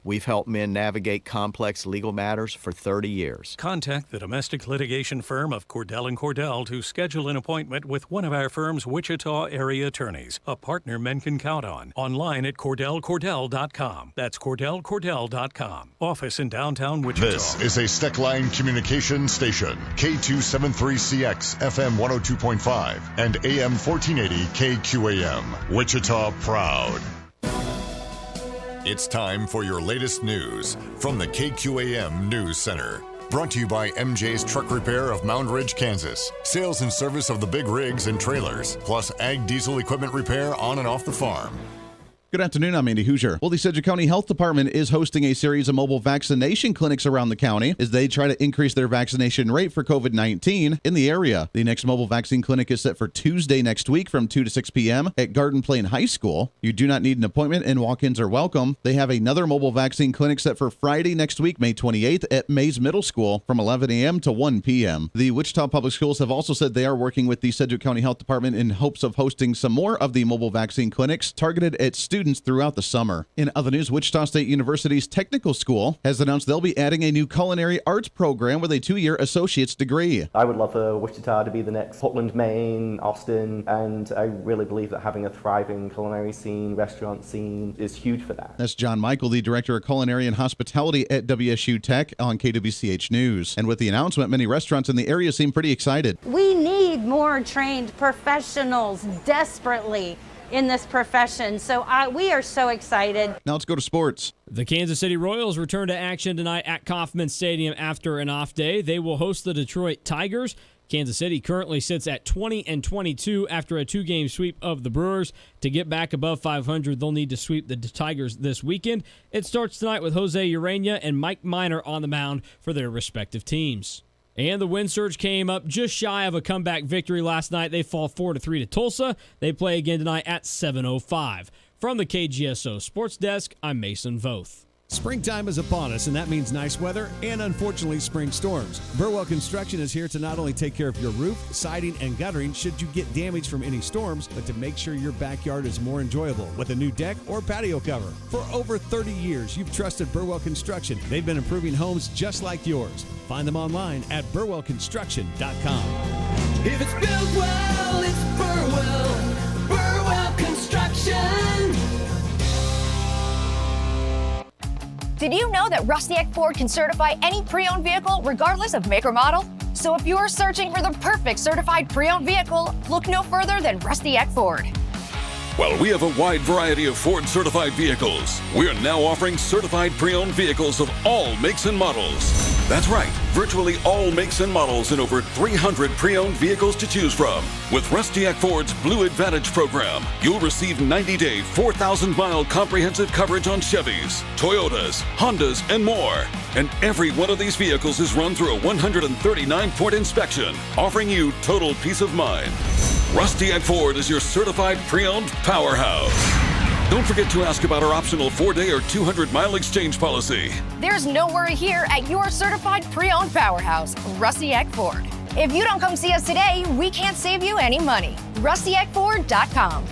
We've helped men navigate complex legal matters for 30 years. Contact the domestic litigation firm of Cordell & Cordell to schedule an appointment with one of our firm's Wichita area attorneys, a partner men can count on. Online at CordellCordell.com. That's CordellCordell.com. Office in downtown Wichita. This is a Steckline Communications station, K273CX, FM 102.5, and AM 1480 KQAM. Wichita proud. It's time for your latest news from the KQAM News Center. Brought to you by MJ's Truck Repair of Mound Ridge, Kansas. Sales and service of the big rigs and trailers, plus ag diesel equipment repair on and off the farm. Good afternoon, I'm Andy Hooser. Well, the Sedgwick County Health Department is hosting a series of mobile vaccination clinics around the county as they try to increase their vaccination rate for COVID-19 in the area. The next mobile vaccine clinic is set for Tuesday next week from 2 to 6 p.m. at Garden Plain High School. You do not need an appointment and walk-ins are welcome. They have another mobile vaccine clinic set for Friday next week, May 28th at Mays Middle School from 11 a.m. to 1 p.m. The Wichita Public Schools have also said they are working with the Sedgwick County Health Department in hopes of hosting some more of the mobile vaccine clinics targeted at students throughout the summer. In other news, Wichita State University's Technical School has announced they'll be adding a new culinary arts program with a 2-year associate's degree. I would love for Wichita to be the next Portland, Maine, Austin, and I really believe that having a thriving culinary scene, restaurant scene is huge for that. That's John Michael, the Director of Culinary and Hospitality at WSU Tech on KWCH News. And with the announcement, many restaurants in the area seem pretty excited. We need more trained professionals desperately in this profession. So we are so excited. Now let's go to sports. The Kansas City Royals return to action tonight at Kauffman Stadium after an off day. They will host the Detroit Tigers. Kansas City currently sits at 20-22 after a 2-game sweep of the Brewers. To get back above 500, they'll need to sweep the Tigers this weekend. It starts tonight with Jose Urena and Mike Minor on the mound for their respective teams. And the Wind Surge came up just shy of a comeback victory last night. They fall 4-3 to Tulsa. They play again tonight at 7:05. From the KGSO Sports Desk, I'm Mason Voth. Springtime is upon us, and that means nice weather and, unfortunately, spring storms. Burwell Construction is here to not only take care of your roof, siding, and guttering should you get damage from any storms, but to make sure your backyard is more enjoyable with a new deck or patio cover. For over 30 years, you've trusted Burwell Construction. They've been improving homes just like yours. Find them online at burwellconstruction.com. If it's built well, it's Burwell. Burwell Construction. Did you know that Rusty Eck Ford can certify any pre-owned vehicle regardless of make or model? So if you're searching for the perfect certified pre-owned vehicle, look no further than Rusty Eck Ford. Well, we have a wide variety of Ford certified vehicles. We're now offering certified pre-owned vehicles of all makes and models. That's right, virtually all makes and models and over 300 pre-owned vehicles to choose from. With Rusty Eck Ford's Blue Advantage program, you'll receive 90-day, 4,000-mile comprehensive coverage on Chevys, Toyotas, Hondas, and more. And every one of these vehicles is run through a 139-point inspection, offering you total peace of mind. Rusty Eck Ford is your certified pre-owned powerhouse. Don't forget to ask about our optional 4-day or 200-mile exchange policy. There's no worry here at your certified pre-owned powerhouse, Rusty Eck Ford. If you don't come see us today, we can't save you any money. RustyEckFord.com.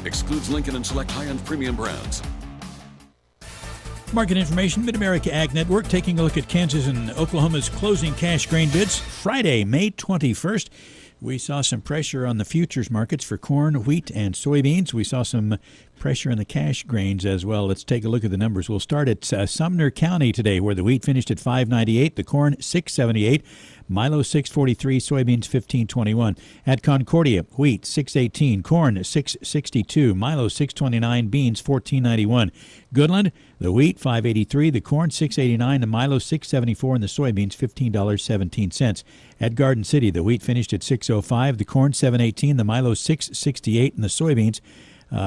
Excludes Lincoln and select high-end premium brands. Market information, Mid-America Ag Network, taking a look at Kansas and Oklahoma's closing cash grain bids. Friday, May 21st. We saw some pressure on the futures markets for corn, wheat, and soybeans. We saw some pressure in the cash grains as well. Let's take a look at the numbers. We'll start at Sumner County today, where the wheat finished at $5.98, the corn $6.78, Milo $6.43, soybeans $15.21. At Concordia, wheat $6.18, corn $6.62, Milo $6.29, beans $14.91. Goodland, the wheat $5.83, the corn $6.89, the Milo $6.74, and the soybeans $15.17. At Garden City, the wheat finished at $6.05, the corn $7.18, the Milo $6.68, and the soybeans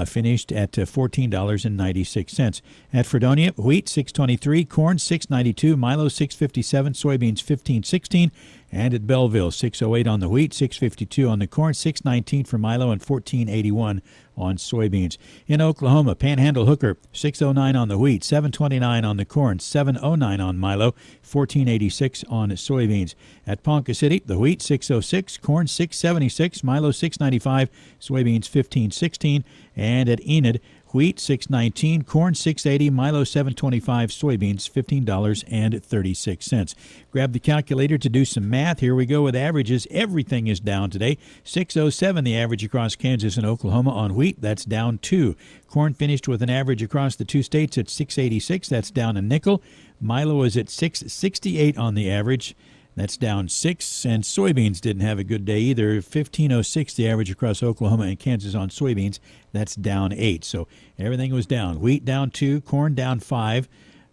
finished at $14.96. At Fredonia, wheat $6.23, corn $6.92, Milo $6.57, soybeans $15.16. And at Belleville, $6.08 on the wheat, $6.52 on the corn, $6.19 for Milo, and $14.81 on soybeans. In Oklahoma, Panhandle Hooker, $6.09 on the wheat, $7.29 on the corn, $7.09 on Milo, $14.86 on soybeans. At Ponca City, the wheat $6.06, corn $6.76, Milo $6.95, soybeans $15.16. And at Enid, Wheat $6.19, corn $6.80, Milo $7.25, soybeans $15.36. Grab the calculator to do some math. Here we go with averages. Everything is down today. 607 the average across Kansas and Oklahoma on wheat. That's down 2. Corn finished with an average across the two states at 686. That's down a nickel. Milo is at 668 on the average. That's down 6. And soybeans didn't have a good day either. 1506 the average across Oklahoma and Kansas on soybeans. That's down 8. So everything was down. Wheat down 2, corn down 5,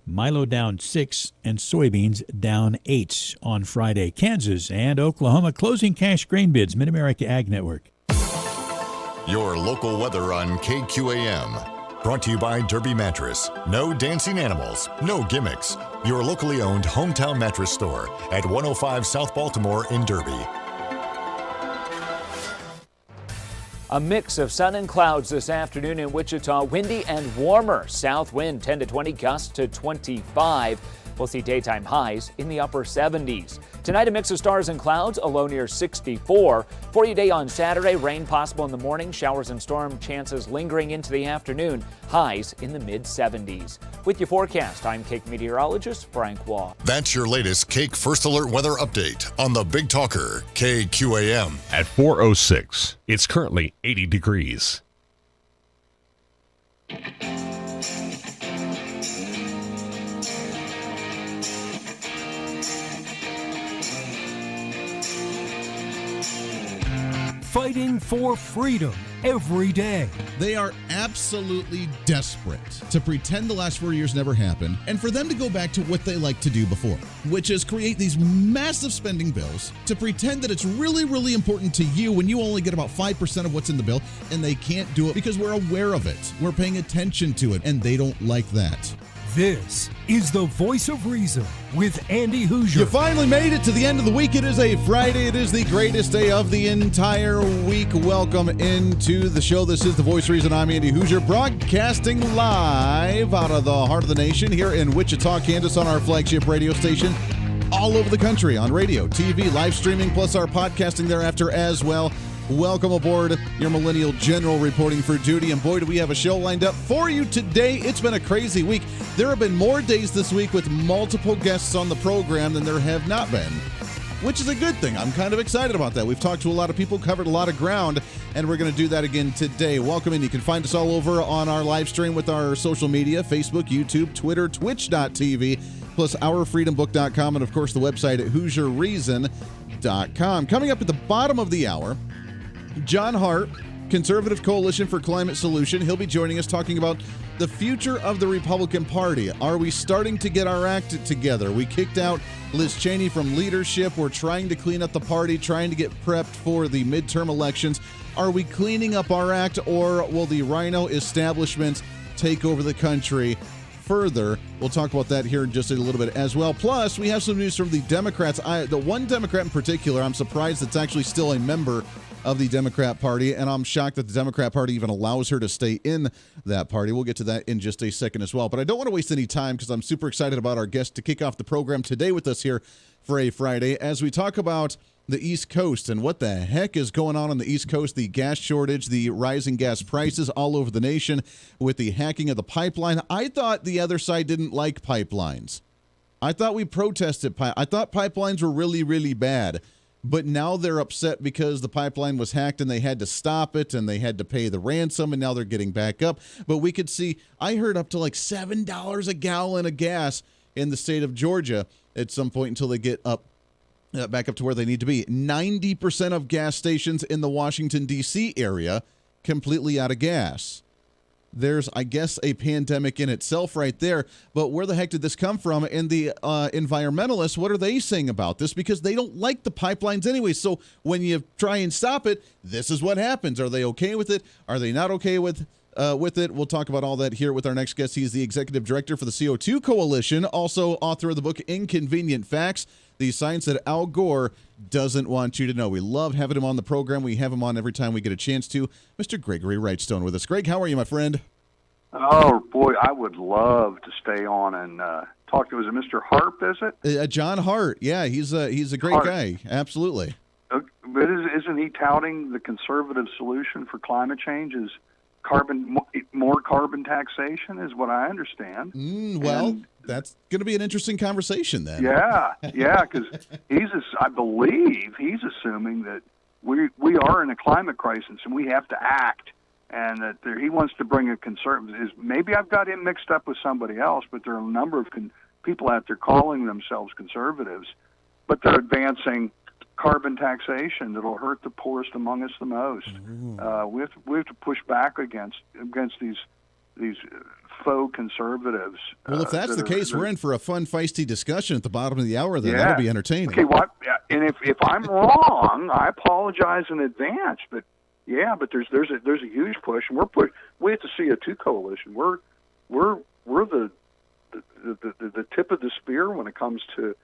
Milo down 6, and soybeans down 8 on Friday. Kansas and Oklahoma closing cash grain bids. Mid-America Ag Network. Your local weather on KQAM. Brought to you by Derby Mattress. No dancing animals, no gimmicks. Your locally owned hometown mattress store at 105 South Baltimore in Derby. A mix of sun and clouds this afternoon in Wichita. Windy and warmer. South wind 10 to 20, gusts to 25. We'll see daytime highs in the upper 70s. Tonight, a mix of stars and clouds, a low near 64. For your day on Saturday, rain possible in the morning, showers and storm chances lingering into the afternoon, highs in the mid-70s. With your forecast, I'm Cake meteorologist Frank Waugh. That's your latest Cake First Alert weather update on the Big Talker, KQAM. At 4:06, it's currently 80 degrees. Fighting for freedom every day. They are absolutely desperate to pretend the last 4 years never happened and for them to go back to what they liked to do before, which is create these massive spending bills to pretend that it's really, really important to you when you only get about 5% of what's in the bill, and they can't do it because we're aware of it. We're paying attention to it, and they don't like that. This is the Voice of Reason with Andy Hooser. You finally made it to the end of the week. It is a Friday. It is the greatest day of the entire week. Welcome into the show. This is the Voice of Reason. I'm Andy Hooser, broadcasting live out of the heart of the nation here in Wichita, Kansas, on our flagship radio station, all over the country on radio, TV, live streaming, plus our podcasting thereafter as well. Welcome aboard, your Millennial General reporting for duty. And boy, do we have a show lined up for you today. It's been a crazy week. There have been more days this week with multiple guests on the program than there have not been, which is a good thing. I'm kind of excited about that. We've talked to a lot of people, covered a lot of ground, and we're going to do that again today. Welcome in. You can find us all over on our live stream with our social media, Facebook, YouTube, Twitter, Twitch.tv, plus ourfreedombook.com, and of course the website at HooserReason.com. Coming up at the bottom of the hour, John Hart, Conservative Coalition for Climate Solution. He'll be joining us talking about the future of the Republican Party. Are we starting to get our act together? We kicked out Liz Cheney from leadership. We're trying to clean up the party, trying to get prepped for the midterm elections. Are we cleaning up our act, or will the rhino establishment take over the country further? We'll talk about that here in just a little bit as well. Plus, we have some news from the Democrats. The one Democrat in particular, I'm surprised it's actually still a member of the Democrat Party, and I'm shocked that the Democrat Party even allows her to stay in that party. We'll get to that in just a second as well. But I don't want to waste any time because I'm super excited about our guest to kick off the program today with us here for a Friday as we talk about the East Coast and what the heck is going on the East Coast, the gas shortage, the rising gas prices all over the nation with the hacking of the pipeline. I thought the other side didn't like pipelines. I thought we protested. I thought pipelines were really, really bad. But now they're upset because the pipeline was hacked and they had to stop it and they had to pay the ransom, and now they're getting back up. But we could see, I heard up to like $7 a gallon of gas in the state of Georgia at some point until they get up back up to where they need to be. 90% of gas stations in the Washington, D.C. area completely out of gas. There's, I guess, a pandemic in itself right there. But where the heck did this come from? And the environmentalists, what are they saying about this? Because they don't like the pipelines anyway. So when you try and stop it, this is what happens. Are they okay with it? Are they not okay with it? We'll talk about all that here with our next guest. He's the executive director for the CO2 Coalition, also author of the book Inconvenient Facts, the science that Al Gore doesn't want you to know. We love having him on the program. We have him on every time we get a chance to. Mr. Gregory WRIGHTSTONE with us. Greg, how are you, my friend? Oh, boy, I would love to stay on and talk to, is it Mr. Hart, is it? John Hart. Yeah, he's a great Hart. guy. Absolutely. But isn't he touting the conservative solution for climate change is more carbon taxation is what I understand. That's going to be an interesting conversation then. Yeah, because I believe he's assuming that we are in a climate crisis and we have to act, and that he wants to bring a conservative. Maybe I've got him mixed up with somebody else, but there are a number of people out there calling themselves conservatives, but they're advancing carbon taxation that'll hurt the poorest among us the most. We have to push back against these faux conservatives. Well, if that's the case, we're in for a fun, feisty discussion at the bottom of the hour. Then that'll be entertaining. Okay, and if I'm wrong, I apologize in advance. But there's a huge push, and we at the CO2 Coalition, we're the tip of the spear when it comes to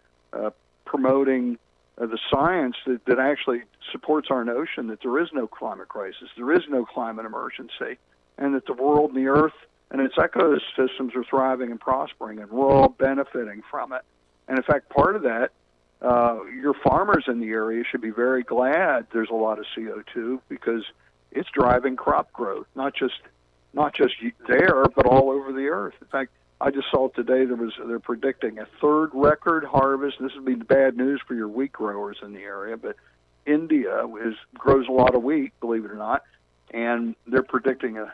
promoting the science that actually supports our notion that there is no climate crisis, there is no climate emergency, and that the world and the earth and its ecosystems are thriving and prospering, and we're all benefiting from it. And in fact, part of that, your farmers in the area should be very glad there's a lot of CO2, because it's driving crop growth, not just there, but all over the earth. In fact, I just saw today they're predicting a third record harvest. This would be bad news for your wheat growers in the area, but India grows a lot of wheat, believe it or not, and they're predicting a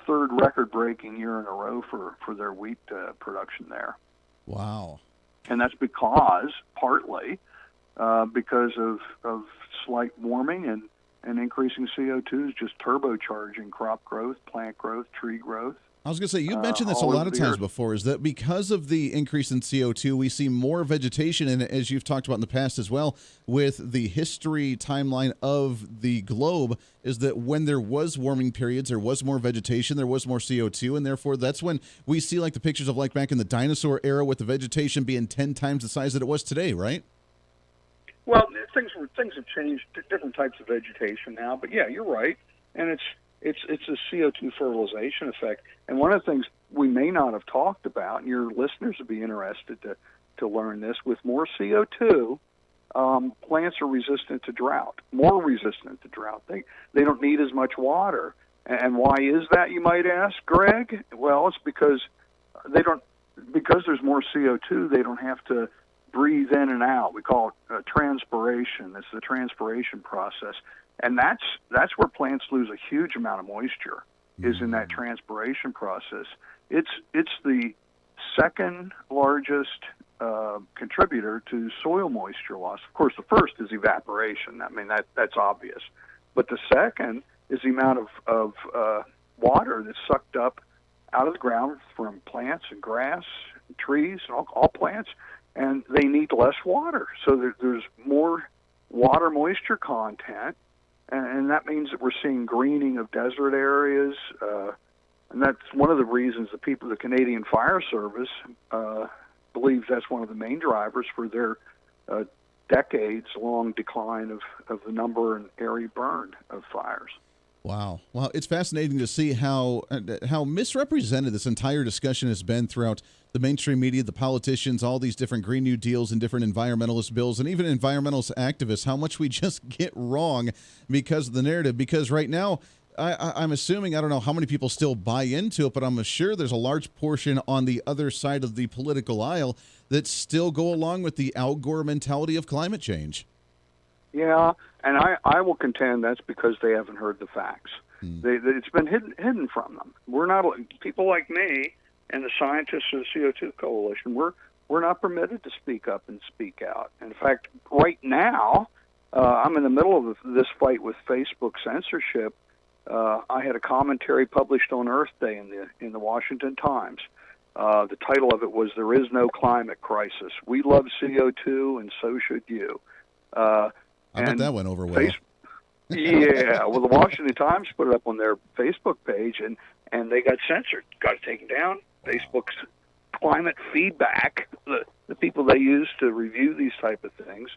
third record-breaking year in a row for their wheat production there. Wow. And that's partly because of slight warming and increasing CO2 is just turbocharging crop growth, plant growth, tree growth. I was going to say, you mentioned this a lot of times before, is that because of the increase in CO2, we see more vegetation, and as you've talked about in the past as well, with the history timeline of the globe, is that when there was warming periods, there was more vegetation, there was more CO2, and therefore that's when we see like the pictures of like back in the dinosaur era with the vegetation being 10 times the size that it was today, right? Well, things have changed, different types of vegetation now, but yeah, you're right, and it's a CO2 fertilization effect. And one of the things we may not have talked about, and your listeners would be interested to learn this, with more CO2, plants are resistant to drought, more resistant to drought. They don't need as much water. And why is that, you might ask, Greg? Well, it's because there's more CO2, they don't have to breathe in and out. We call it transpiration. It's the transpiration process. And that's where plants lose a huge amount of moisture, is in that transpiration process. It's the second largest contributor to soil moisture loss. Of course, the first is evaporation. I mean, that's obvious. But the second is the amount of water that's sucked up out of the ground from plants and grass and trees and all plants, and they need less water. So there's more water moisture content. And that means that we're seeing greening of desert areas, and that's one of the reasons the Canadian Fire Service believes that's one of the main drivers for their decades-long decline of the number and area burned of fires. Wow. Well, it's fascinating to see how misrepresented this entire discussion has been throughout the mainstream media, the politicians, all these different Green New Deals and different environmentalist bills, and even environmentalist activists, how much we just get wrong because of the narrative. Because right now, I'm assuming, I don't know how many people still buy into it, but I'm sure there's a large portion on the other side of the political aisle that still go along with the Al Gore mentality of climate change. Yeah, and I will contend that's because they haven't heard the facts. It's been hidden from them. We're not, people like me and the scientists of the CO2 Coalition, we're not permitted to speak up and speak out. In fact, right now, I'm in the middle of this fight with Facebook censorship. I had a commentary published on Earth Day in the Washington Times. The title of it was "There is no climate crisis. We love CO2, and so should you." I bet that went over well. Yeah, well, the Washington Times put it up on their Facebook page, and they got censored, got it taken down. Facebook's climate feedback, the people they use to review these type of things,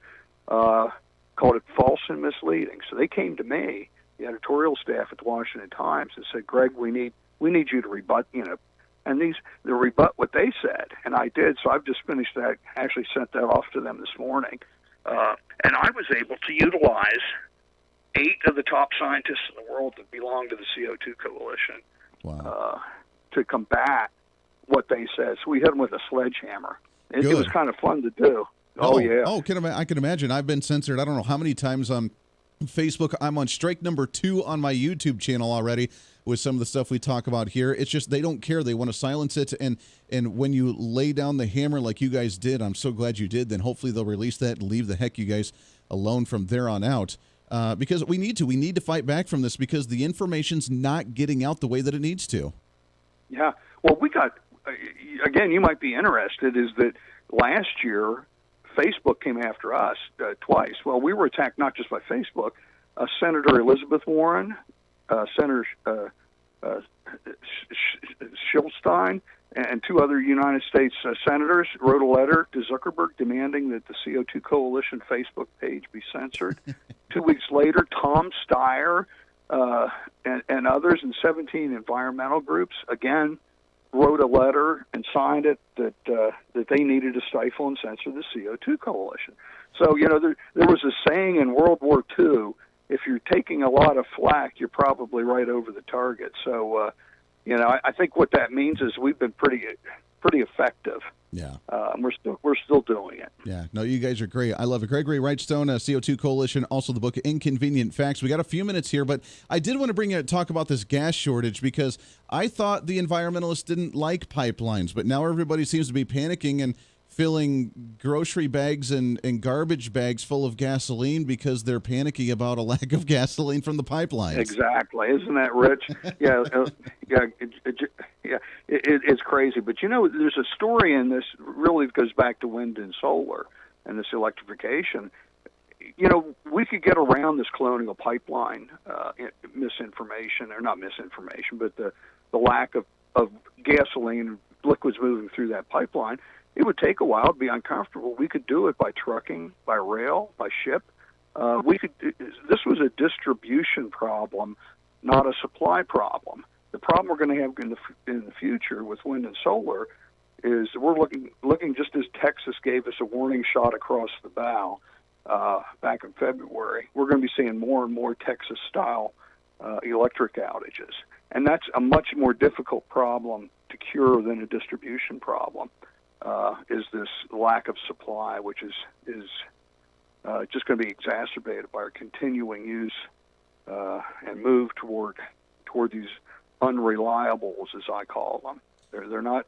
called it false and misleading. So they came to me, the editorial staff at the Washington Times, and said, "Greg, we need you to rebut, and they rebut what they said," and I did. So I've just finished that. Actually, sent that off to them this morning, and I was able to utilize 8 of the top scientists in the world that belong to the CO2 Coalition to combat what they said. So we hit them with a sledgehammer. It was kind of fun to do. Oh yeah. Oh, I can imagine. I've been censored. I don't know how many times on Facebook. I'm on strike number 2 on my YouTube channel already with some of the stuff we talk about here. It's just they don't care. They want to silence it. And when you lay down the hammer like you guys did, I'm so glad you did. Then hopefully they'll release that and leave the heck you guys alone from there on out. Because we need to fight back from this because the information's not getting out the way that it needs to. Yeah. Well, we got, again, you might be interested, is that last year Facebook came after us twice. Well, we were attacked not just by Facebook. Senator Elizabeth Warren, Senator Schilstein, and 2 other United States senators wrote a letter to Zuckerberg demanding that the CO2 Coalition Facebook page be censored. 2 weeks later, Tom Steyer and others in 17 environmental groups, again, wrote a letter and signed it that they needed to stifle and censor the CO2 Coalition. So, there was a saying in World War II, if you're taking a lot of flack, you're probably right over the target. So, I think what that means is we've been pretty effective. Yeah. We're still doing it. Yeah. No, you guys are great. I love it. Gregory Wrightstone, CO2 Coalition, also the book Inconvenient Facts. We got a few minutes here, but I did want to talk about this gas shortage because I thought the environmentalists didn't like pipelines, but now everybody seems to be panicking and filling grocery bags and garbage bags full of gasoline because they're panicking about a lack of gasoline from the pipelines. Exactly. Isn't that rich? Yeah. It's crazy. But, there's a story in this really goes back to wind and solar and this electrification. We could get around this colonial pipeline misinformation, or not misinformation, but the lack of gasoline, liquids moving through that pipeline. It would take a while, it'd be uncomfortable. We could do it by trucking, by rail, by ship. This was a distribution problem, not a supply problem. The problem we're going to have in the future with wind and solar is we're looking just as Texas gave us a warning shot across the bow back in February. We're going to be seeing more and more Texas-style electric outages, and that's a much more difficult problem to cure than a distribution problem. Is this lack of supply, which is just going to be exacerbated by our continuing use and move toward these unreliables, as I call them. They're not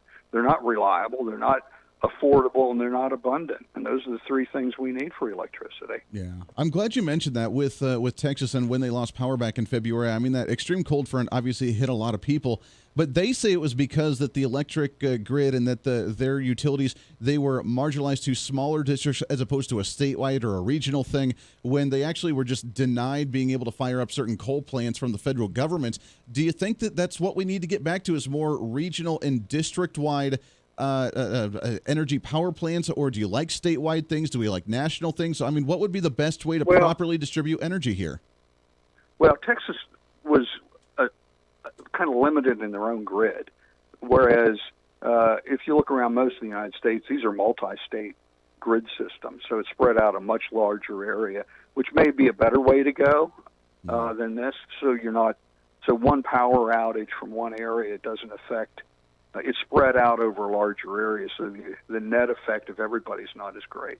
reliable, they're not affordable, and they're not abundant. And those are the 3 things we need for electricity. Yeah, I'm glad you mentioned that with Texas and when they lost power back in February. I mean, that extreme cold front obviously hit a lot of people, but they say it was because that the electric grid and that their utilities, they were marginalized to smaller districts as opposed to a statewide or a regional thing, when they actually were just denied being able to fire up certain coal plants from the federal government. Do you think that that's what we need to get back to, is more regional and district-wide energy power plants, or do you like statewide things? Do we like national things? I mean, what would be the best way to properly distribute energy here? Well, Texas was kind of limited in their own grid, whereas if you look around most of the United States, these are multi-state grid systems, so it's spread out a much larger area, which may be a better way to go than this. So one power outage from one area doesn't affect. It's spread out over larger areas, so the net effect of everybody's not as great.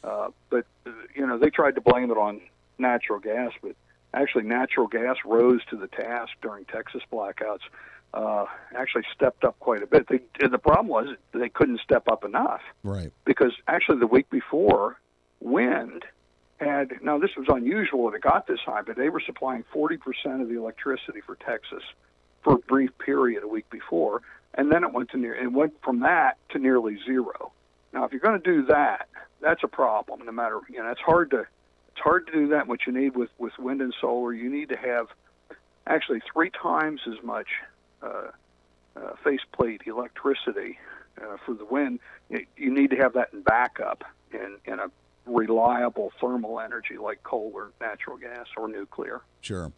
But they tried to blame it on natural gas, but actually natural gas rose to the task during Texas blackouts. Actually stepped up quite a bit. The problem was they couldn't step up enough. Right. Because actually the week before, wind had, now this was unusual that it got this high, but they were supplying 40% of the electricity for Texas for a brief period a week before. And then it went from that to nearly zero. Now, if you're going to do that, that's a problem. No matter, it's hard to do that. What you need with wind and solar, you need to have actually 3 times as much faceplate electricity for the wind. You need to have that in backup in a reliable thermal energy like coal or natural gas or nuclear. Sure.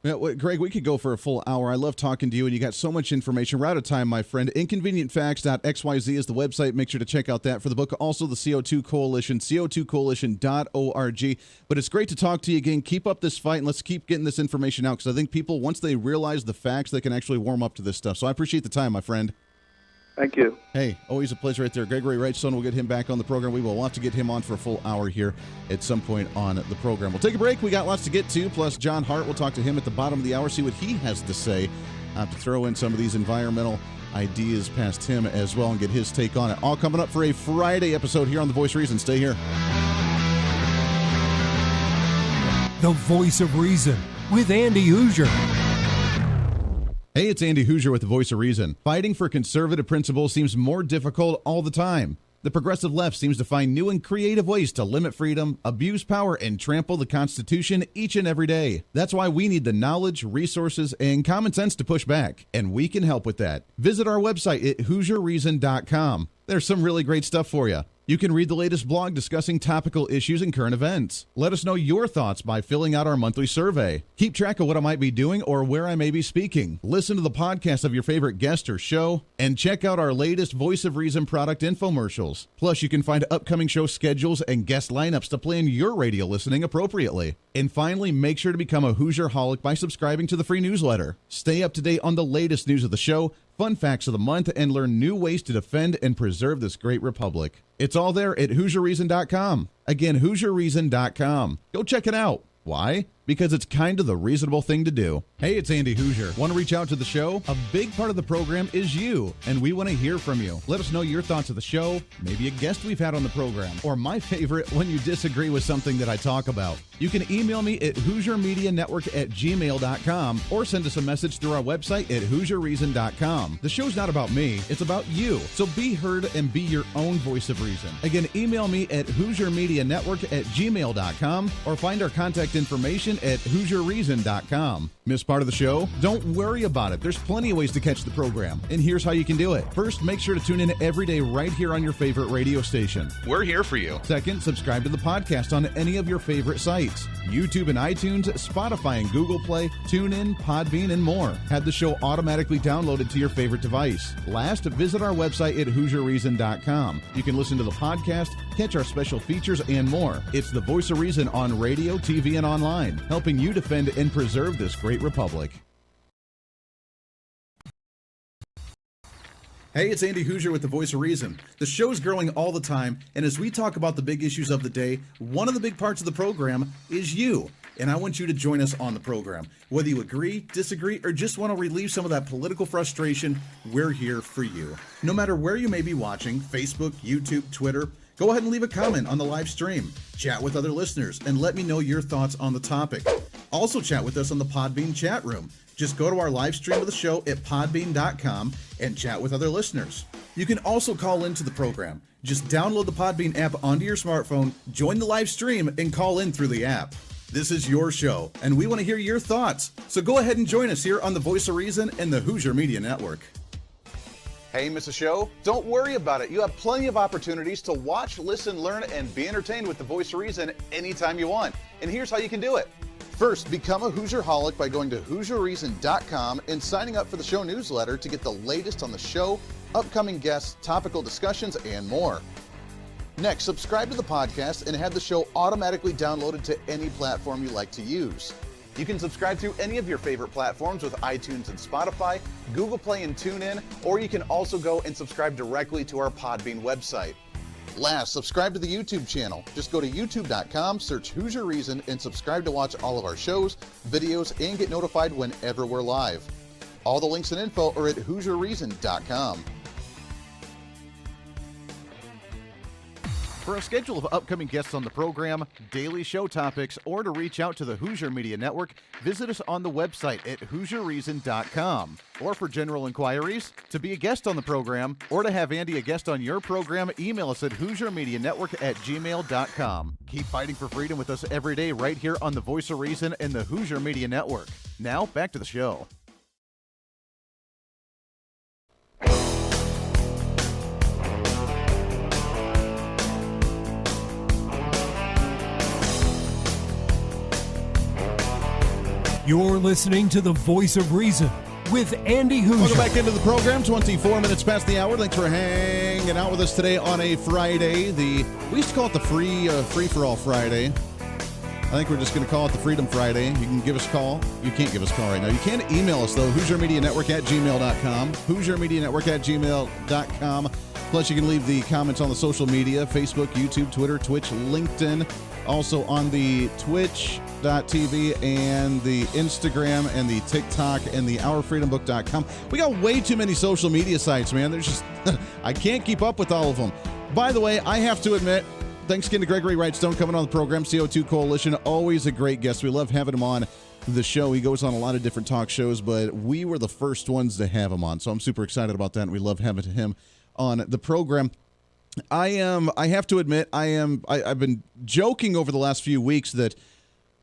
Yeah, well, Greg, we could go for a full hour. I love talking to you, and you got so much information. We're out of time, my friend. Inconvenientfacts.xyz is the website. Make sure to check out that for the book. Also, the CO2 Coalition, co2coalition.org. But it's great to talk to you again. Keep up this fight, and let's keep getting this information out, because I think people, once they realize the facts, they can actually warm up to this stuff. So I appreciate the time, my friend. Thank you. Hey, always a pleasure right there. Gregory WRIGHTSTONE, we'll get him back on the program. We will want to get him on for a full hour here at some point on the program. We'll take a break. We got lots to get to, plus John Hart. We'll talk to him at the bottom of the hour, see what he has to say. I have to throw in some of these environmental ideas past him as well and get his take on it. All coming up for a Friday episode here on The Voice of Reason. Stay here. The Voice of Reason with Andy Hooser. Hey, it's Andy Hooser with the Voice of Reason. Fighting for conservative principles seems more difficult all the time. The progressive left seems to find new and creative ways to limit freedom, abuse power, and trample the Constitution each and every day. That's why we need the knowledge, resources, and common sense to push back, and we can help with that. Visit our website at HooserReason.com. There's some really great stuff for you. You can read the latest blog discussing topical issues and current events. Let us know your thoughts by filling out our monthly survey. Keep track of what I might be doing or where I may be speaking. Listen to the podcast of your favorite guest or show, and check out our latest Voice of Reason product infomercials. Plus, you can find upcoming show schedules and guest lineups to plan your radio listening appropriately. And finally, make sure to become a Hoosier-holic by subscribing to the free newsletter. Stay up to date on the latest news of the show, fun facts of the month, and learn new ways to defend and preserve this great republic. It's all there at HooserReason.com. Again, HooserReason.com. Go check it out. Why? Because it's kind of the reasonable thing to do. Hey, it's Andy Hooser. Want to reach out to the show? A big part of the program is you, and we want to hear from you. Let us know your thoughts of the show, maybe a guest we've had on the program, or my favorite, when you disagree with something that I talk about. You can email me at HooserMediaNetwork@gmail.com or send us a message through our website at HooserReason.com. The show's not about me, it's about you. So be heard and be your own voice of reason. Again, email me at HooserMediaNetwork@gmail.com or find our contact information at HooserReason.com. Miss part of the show? Don't worry about it. There's plenty of ways to catch the program, and here's how you can do it. First, make sure to tune in every day right here on your favorite radio station. We're here for you. Second, subscribe to the podcast on any of your favorite sites. YouTube and iTunes, Spotify and Google Play, TuneIn, Podbean, and more. Have the show automatically downloaded to your favorite device. Last, visit our website at HooserReason.com. You can listen to the podcast, catch our special features, and more. It's the Voice of Reason on radio, TV, and online, helping you defend and preserve this great republic. Hey, it's Andy Hooser with the Voice of Reason. The show's growing all the time, and as we talk about the big issues of the day, one of the big parts of the program is you. And I want you to join us on the program. Whether you agree, disagree, or just want to relieve some of that political frustration, we're here for you. No matter where you may be watching, Facebook, YouTube, Twitter, go ahead and leave a comment on the live stream. Chat with other listeners and let me know your thoughts on the topic. Also chat with us on the Podbean chat room. Just go to our live stream of the show at podbean.com and chat with other listeners. You can also call into the program. Just download the Podbean app onto your smartphone, join the live stream, and call in through the app. This is your show, and we want to hear your thoughts. So go ahead and join us here on the Voice of Reason and the Hooser Media Network. Hey, miss a show? Don't worry about it. You have plenty of opportunities to watch, listen, learn, and be entertained with the Voice of Reason anytime you want. And here's how you can do it. First, become a Hoosier-holic by going to HooserReason.com and signing up for the show newsletter to get the latest on the show, upcoming guests, topical discussions, and more. Next, subscribe to the podcast and have the show automatically downloaded to any platform you like to use. You can subscribe through any of your favorite platforms with iTunes and Spotify, Google Play and TuneIn, or you can also go and subscribe directly to our Podbean website. Last, subscribe to the YouTube channel. Just go to youtube.com, search Hooser Reason, and subscribe to watch all of our shows, videos, and get notified whenever we're live. All the links and info are at HooserReason.com. For a schedule of upcoming guests on the program, daily show topics, or to reach out to the Hooser Media Network, visit us on the website at HooserReason.com. Or for general inquiries, to be a guest on the program, or to have Andy a guest on your program, email us at HooserMediaNetwork@gmail.com. Keep fighting for freedom with us every day right here on the Voice of Reason and the Hooser Media Network. Now, back to the show. You're listening to the Voice of Reason with Andy Hooser. Welcome back into the program. 24 minutes past the hour. Thanks for hanging out with us today on a Friday. We used to call it the free for all Friday. I think we're just going to call it the Freedom Friday. You can give us a call. You can't give us a call right now. You can email us, though, HooserMediaNetwork@gmail.com. HooserMediaNetwork@gmail.com. Plus, you can leave the comments on the social media, Facebook, YouTube, Twitter, Twitch, LinkedIn. Also on the Twitch.tv and the Instagram and the TikTok and the OurFreedomBook.com. We got way too many social media sites, man. There's just, I can't keep up with all of them. By the way, I have to admit, thanks again to Gregory WRIGHTSTONE coming on the program, CO2 Coalition. Always a great guest. We love having him on the show. He goes on a lot of different talk shows, but we were the first ones to have him on. So I'm super excited about that, and we love having him on the program. I have to admit, I've been joking over the last few weeks that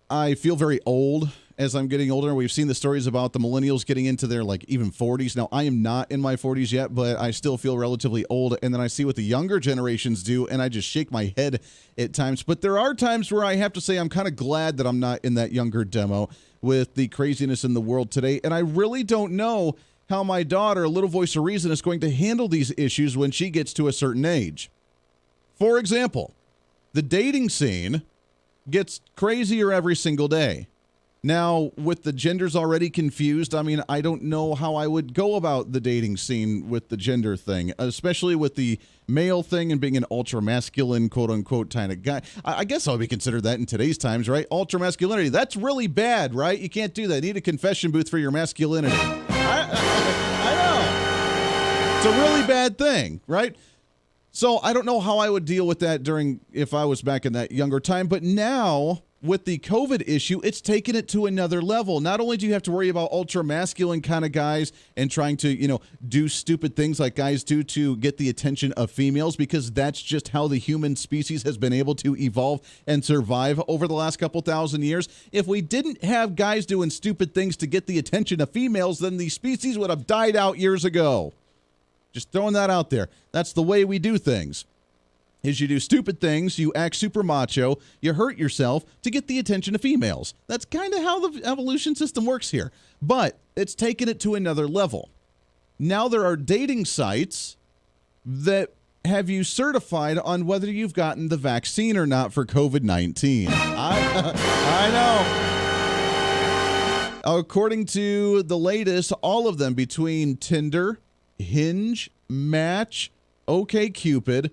I feel very old as I'm getting older. We've seen the stories about the millennials getting into their even 40s. Now, I am not in my 40s yet, but I still feel relatively old. And then I see what the younger generations do, and I just shake my head at times. But there are times where I have to say I'm kind of glad that I'm not in that younger demo with the craziness in the world today. And I really don't know how my daughter, Little Voice of Reason, is going to handle these issues when she gets to a certain age. For example, the dating scene gets crazier every single day. Now, with the genders already confused, I mean, I don't know how I would go about the dating scene with the gender thing, especially with the male thing and being an ultra-masculine, quote-unquote, kind of guy. I guess I would be considered that in today's times, right? Ultra-masculinity. That's really bad, right? You can't do that. You need a confession booth for your masculinity. I know. It's a really bad thing, right? So I don't know how I would deal with that if I was back in that younger time. But now, with the COVID issue, it's taken it to another level. Not only do you have to worry about ultra-masculine kind of guys and trying to, do stupid things like guys do to get the attention of females, because that's just how the human species has been able to evolve and survive over the last couple thousand years. If we didn't have guys doing stupid things to get the attention of females, then the species would have died out years ago. Just throwing that out there. That's the way we do things. Is you do stupid things, you act super macho, you hurt yourself to get the attention of females. That's kind of how the evolution system works here. But it's taken it to another level. Now there are dating sites that have you certified on whether you've gotten the vaccine or not for COVID-19. I know. According to the latest, all of them between Tinder, Hinge, Match, OkCupid,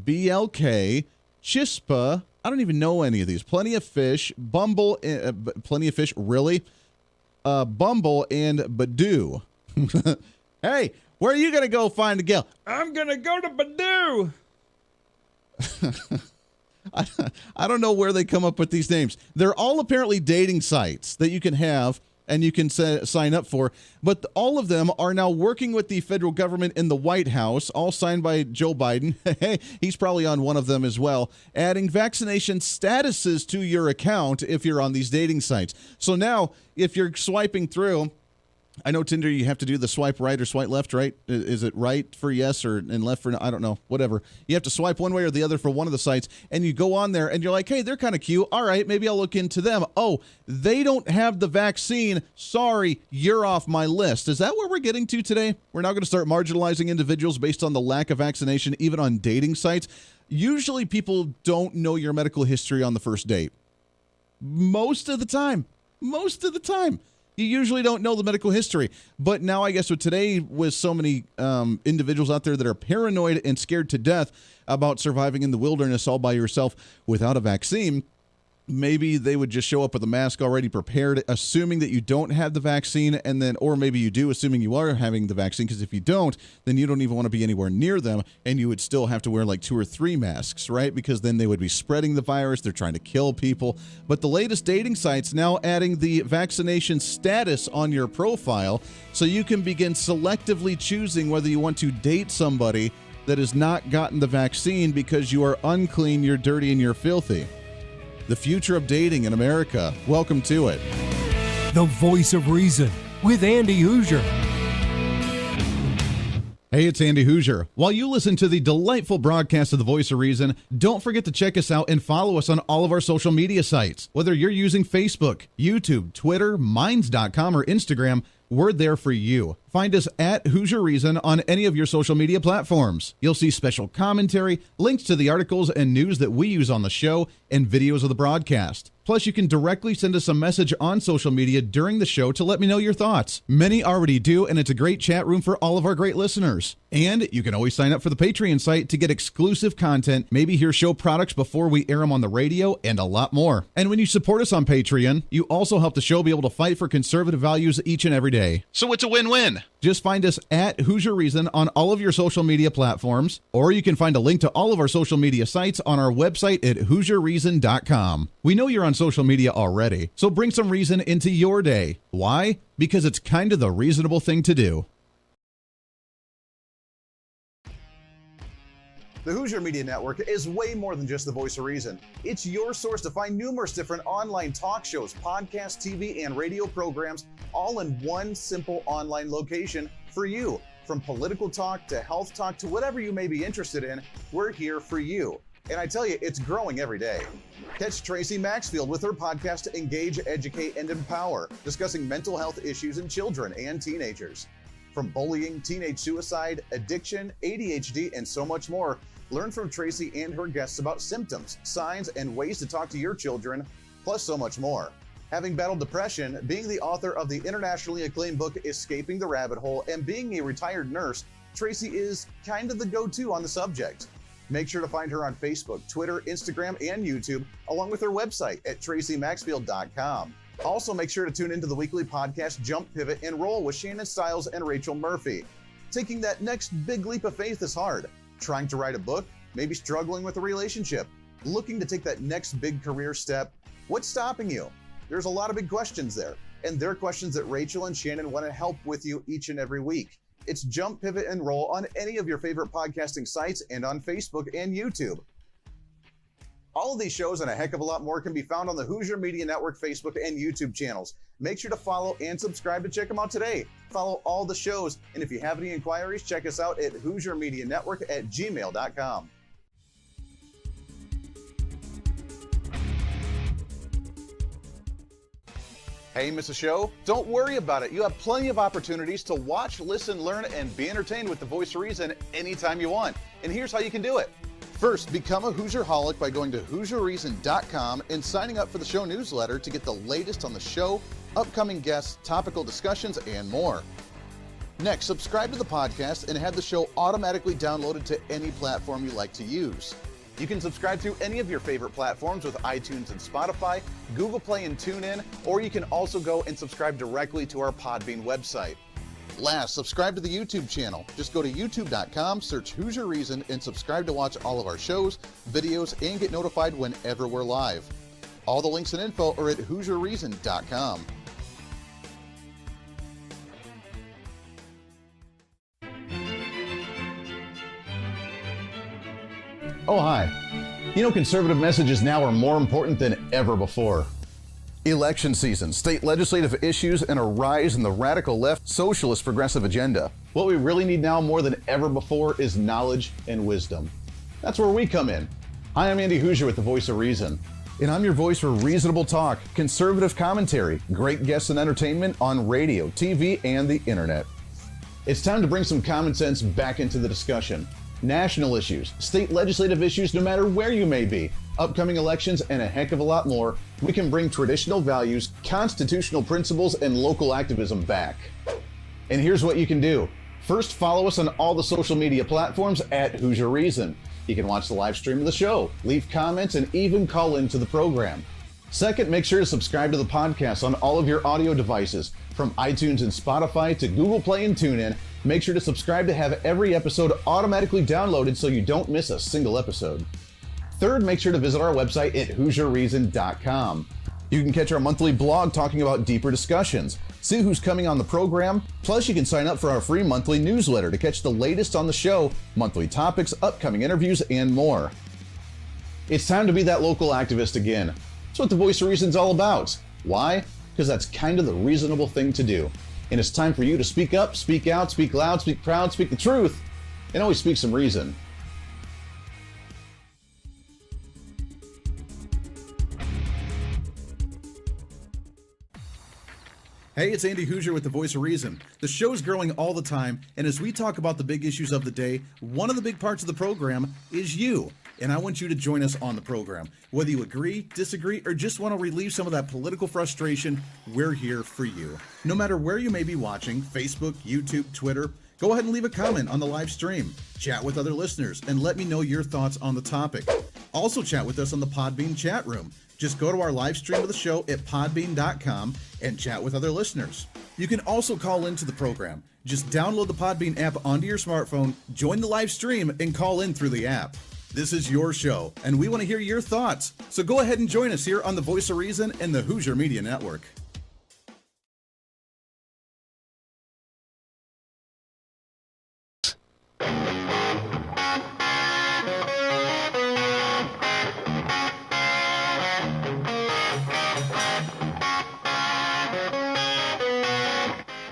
BLK, Chispa, I don't even know any of these. Plenty of Fish, Bumble, Plenty of Fish, really? Bumble and Badoo. Hey, where are you going to go find a gal? I'm going to go to Badoo. I don't know where they come up with these names. They're all apparently dating sites that you can have and you can sign up for. But all of them are now working with the federal government in the White House, all signed by Joe Biden. Hey, he's probably on one of them as well, adding vaccination statuses to your account if you're on these dating sites. So now, if you're swiping through, I know Tinder, you have to do the swipe right or swipe left, right? Is it right for yes or and left for no? I don't know, whatever. You have to swipe one way or the other for one of the sites, and you go on there, and you're like, hey, they're kind of cute. All right, maybe I'll look into them. Oh, they don't have the vaccine. Sorry, you're off my list. Is that where we're getting to today? We're now going to start marginalizing individuals based on the lack of vaccination, even on dating sites. Usually people don't know your medical history on the first date. Most of the time. You usually don't know the medical history. But now I guess with today, with so many individuals out there that are paranoid and scared to death about surviving in the wilderness all by yourself without a vaccine, maybe they would just show up with a mask already prepared, assuming that you don't have the vaccine, and then, or maybe you do, assuming you are having the vaccine, because if you don't, then you don't even want to be anywhere near them, and you would still have to wear like 2 or 3 masks, right? Because then they would be spreading the virus. They're trying to kill people. But the latest dating sites now adding the vaccination status on your profile, so you can begin selectively choosing whether you want to date somebody that has not gotten the vaccine because you are unclean, you're dirty, and you're filthy. The future of dating in America. Welcome to it. The Voice of Reason with Andy Hooser. Hey, it's Andy Hooser. While you listen to the delightful broadcast of the Voice of Reason, don't forget to check us out and follow us on all of our social media sites. Whether you're using Facebook, YouTube, Twitter, Minds.com, or Instagram, we're there for you. Find us at Hooser Reason on any of your social media platforms. You'll see special commentary, links to the articles and news that we use on the show, and videos of the broadcast. Plus, you can directly send us a message on social media during the show to let me know your thoughts. Many already do, and it's a great chat room for all of our great listeners. And you can always sign up for the Patreon site to get exclusive content, maybe hear show products before we air them on the radio, and a lot more. And when you support us on Patreon, you also help the show be able to fight for conservative values each and every day. So it's a win-win. Just find us at Hooser Reason on all of your social media platforms, or you can find a link to all of our social media sites on our website at HooserReason.com. We know you're on social media already, so bring some reason into your day. Why? Because it's kind of the reasonable thing to do. The Hooser Media Network is way more than just the voice of reason. It's your source to find numerous different online talk shows, podcasts, TV, and radio programs, all in one simple online location for you. From political talk to health talk to whatever you may be interested in, we're here for you. And I tell you, it's growing every day. Catch Tracy Maxfield with her podcast, Engage, Educate, and Empower, discussing mental health issues in children and teenagers. From bullying, teenage suicide, addiction, ADHD, and so much more, learn from Tracy and her guests about symptoms, signs, and ways to talk to your children, plus so much more. Having battled depression, being the author of the internationally acclaimed book, Escaping the Rabbit Hole, and being a retired nurse, Tracy is kind of the go-to on the subject. Make sure to find her on Facebook, Twitter, Instagram, and YouTube, along with her website at tracymaxfield.com. Also, make sure to tune into the weekly podcast Jump, Pivot, and Roll with Shannon Stiles and Rachel Murphy. Taking that next big leap of faith is hard. Trying to write a book, maybe struggling with a relationship, looking to take that next big career step. What's stopping you? There's a lot of big questions there, and they're questions that Rachel and Shannon want to help with you each and every week. It's Jump, Pivot, and Roll on any of your favorite podcasting sites and on Facebook and YouTube. All of these shows and a heck of a lot more can be found on the Hooser Media Network Facebook and YouTube channels. Make sure to follow and subscribe to check them out today. Follow all the shows, and if you have any inquiries, check us out at HooserMediaNetwork@gmail.com. Hey, miss a show? Don't worry about it. You have plenty of opportunities to watch, listen, learn, and be entertained with the Voice of Reason anytime you want. And here's how you can do it. First, become a Hooserholic by going to HooserReason.com and signing up for the show newsletter to get the latest on the show, upcoming guests, topical discussions, and more. Next, subscribe to the podcast and have the show automatically downloaded to any platform you like to use. You can subscribe through any of your favorite platforms with iTunes and Spotify, Google Play and TuneIn, or you can also go and subscribe directly to our Podbean website. Last, subscribe to the YouTube channel. Just go to youtube.com, search Hooser Reason, and subscribe to watch all of our shows, videos, and get notified whenever we're live. All the links and info are at HooserReason.com. Oh, hi. You know, conservative messages now are more important than ever before. Election season, state legislative issues, and a rise in the radical left socialist progressive agenda. What we really need now more than ever before is knowledge and wisdom. That's where we come in. Hi, I'm Andy Hooser with the Voice of Reason, and I'm your voice for reasonable talk, conservative commentary, great guests and entertainment on radio, TV, and the internet. It's time to bring some common sense back into the discussion. National issues, state legislative issues, no matter where you may be, upcoming elections, and a heck of a lot more, we can bring traditional values, constitutional principles, and local activism back. And here's what you can do. First, follow us on all the social media platforms at Hooser Reason. You can watch the live stream of the show, leave comments, and even call into the program. Second, make sure to subscribe to the podcast on all of your audio devices, from iTunes and Spotify to Google Play and TuneIn. Make sure to subscribe to have every episode automatically downloaded so you don't miss a single episode. Third, make sure to visit our website at HooserReason.com. You can catch our monthly blog talking about deeper discussions, see who's coming on the program, plus you can sign up for our free monthly newsletter to catch the latest on the show, monthly topics, upcoming interviews, and more. It's time to be that local activist again. That's what the Voice of Reason's all about. Why? Because that's kind of the reasonable thing to do. And it's time for you to speak up, speak out, speak loud, speak proud, speak the truth, and always speak some reason. Hey, it's Andy Hooser with the Voice of Reason. The show's growing all the time, and as we talk about the big issues of the day, one of the big parts of the program is you. And I want you to join us on the program. Whether you agree, disagree, or just want to relieve some of that political frustration, we're here for you. No matter where you may be watching, Facebook, YouTube, Twitter, go ahead and leave a comment on the live stream. Chat with other listeners and let me know your thoughts on the topic. Also chat with us on the Podbean chat room. Just go to our live stream of the show at podbean.com and chat with other listeners. You can also call into the program. Just download the Podbean app onto your smartphone, join the live stream, and call in through the app. This is your show, and we want to hear your thoughts. So go ahead and join us here on the Voice of Reason and the Hooser Media Network.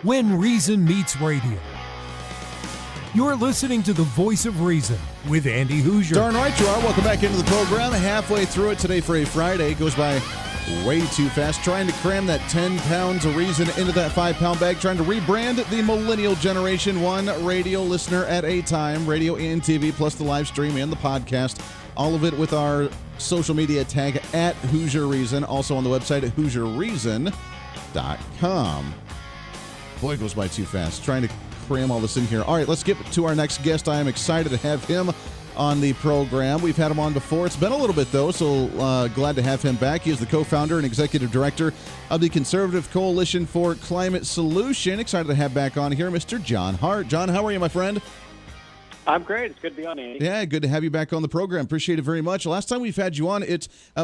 When Reason Meets Radio. You're listening to the Voice of Reason with Andy Hooser. Darn right you are. Welcome back into the program. Halfway through it today for a Friday. Goes by way too fast. Trying to cram that 10 pounds of reason into that 5-pound bag. Trying to rebrand the millennial generation. One radio listener at a time. Radio and TV plus the live stream and the podcast. All of it with our social media tag at Hooser Reason. Also on the website at HooserReason.com. Boy, it goes by too fast. Trying to cram all this in here. All right, let's get to our next guest. I am excited to have him on the program. We've had him on before. It's been a little bit, though, so glad to have him back. He is the co-founder and executive director of the Conservative Coalition for Climate Solution. Excited to have back on here Mr. John Hart. John, how are you, my friend? I'm great. It's good to be on, Andy. Yeah, good to have you back on the program. Appreciate it very much. Last time we've had you on,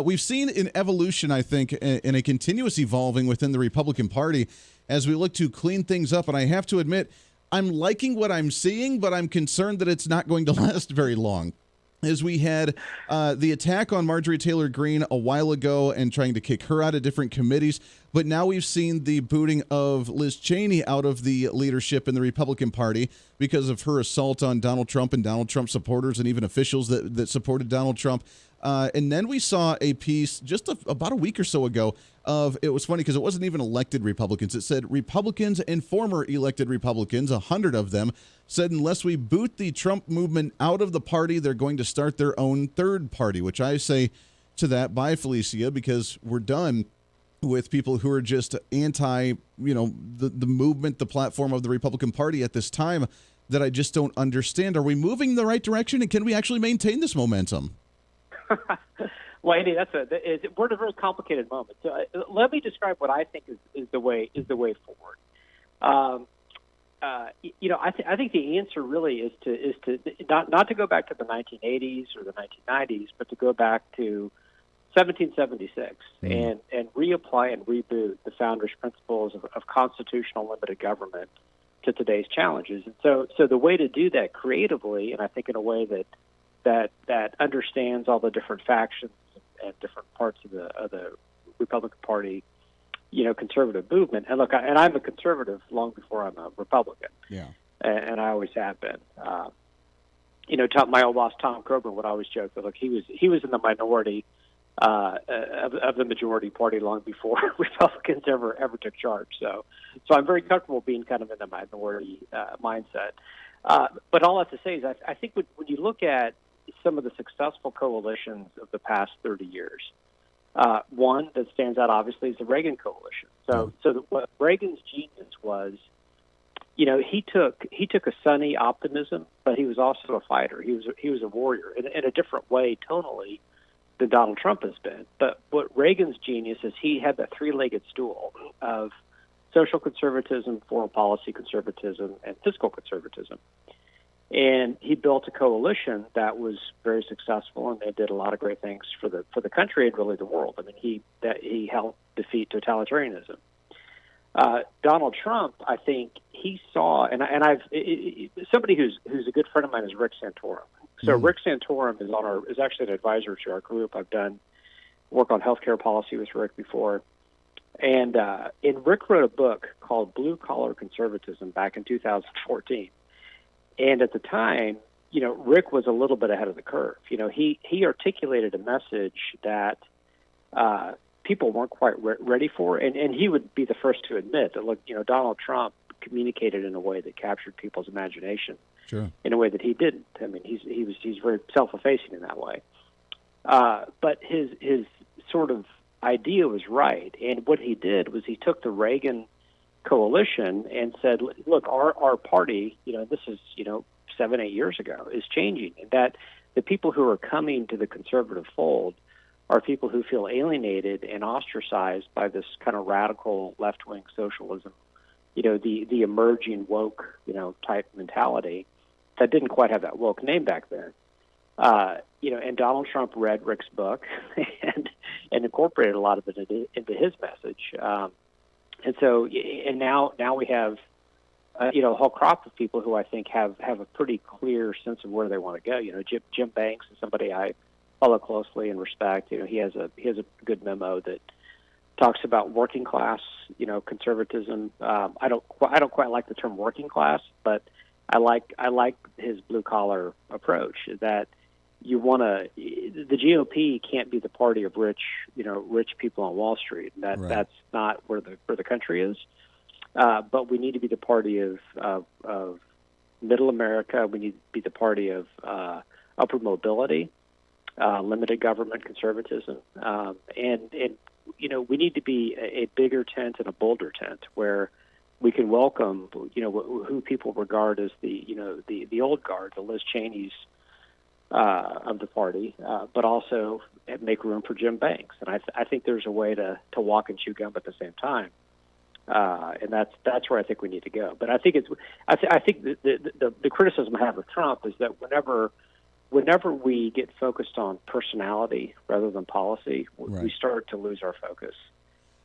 we've seen an evolution, I think, in a continuous evolving within the Republican Party as we look to clean things up. And I have to admit, I'm liking what I'm seeing, but I'm concerned that it's not going to last very long. As we had the attack on Marjorie Taylor Greene a while ago and trying to kick her out of different committees, but now we've seen the booting of Liz Cheney out of the leadership in the Republican Party because of her assault on Donald Trump and Donald Trump supporters and even officials that supported Donald Trump. And then we saw a piece just about a week or so ago it was funny because it wasn't even elected Republicans. It said Republicans and former elected Republicans, 100 of them, said unless we boot the Trump movement out of the party, they're going to start their own third party, which I say to that, bye, Felicia, because we're done with people who are just anti, the movement, the platform of the Republican Party at this time that I just don't understand. Are we moving in the right direction, and can we actually maintain this momentum? Well, Andy, we're in a very complicated moment. So let me describe what I think is the way forward. I think the answer really is to not to go back to the 1980s or the 1990s, but to go back to 1776 and reapply and reboot the founders' principles of constitutional limited government to today's challenges. And so the way to do that creatively, and I think in a way that understands all the different factions and different parts of the Republican Party, conservative movement. And look, I'm a conservative long before I'm a Republican. Yeah. And I always have been. My old boss Tom Coburn would always joke that look, he was in the minority of the majority party long before Republicans ever took charge. So I'm very comfortable being kind of in the minority mindset. But all I have to say is I think when you look at some of the successful coalitions of the past 30 years, one that stands out obviously is the Reagan Coalition. So what Reagan's genius was, he took a sunny optimism, but he was also a fighter. He was a warrior in a different way tonally than Donald Trump has been. But what Reagan's genius is he had that three-legged stool of social conservatism, foreign policy conservatism, and fiscal conservatism. And he built a coalition that was very successful, and they did a lot of great things for the country and really the world. I mean, he helped defeat totalitarianism. Donald Trump, I think he saw, somebody who's a good friend of mine is Rick Santorum. So Rick Santorum is actually an advisor to our group. I've done work on healthcare policy with Rick before. And Rick wrote a book called Blue Collar Conservatism back in 2014. And at the time, Rick was a little bit ahead of the curve. He articulated a message that people weren't quite ready for, and he would be the first to admit that, look, Donald Trump communicated in a way that captured people's imagination. Sure. In a way that he didn't. I mean, he's very self-effacing in that way. But his sort of idea was right, and what he did was he took the Reagan Coalition and said, look, our party, this is 7-8 years ago, is changing, and that the people who are coming to the conservative fold are people who feel alienated and ostracized by this kind of radical left-wing socialism, the emerging woke, type mentality that didn't quite have that woke name back then. And Donald Trump read Rick's book and incorporated a lot of it into his message. And now we have, a whole crop of people who I think have a pretty clear sense of where they want to go. Jim Banks is somebody I follow closely and respect. He has a good memo that talks about working class, conservatism. I don't quite like the term working class, but I like his blue collar approach. That the GOP can't be the party of rich people on Wall Street. That's not where the country is. But we need to be the party of middle America. We need to be the party of upward mobility, limited government conservatism, and we need to be a bigger tent and a bolder tent where we can welcome who people regard as the old guard, the Liz Cheneys of the party, but also make room for Jim Banks. And I think there's a way to walk and chew gum at the same time. And that's where I think we need to go. But I think the criticism I have of Trump is that whenever we get focused on personality rather than policy, we start to lose our focus.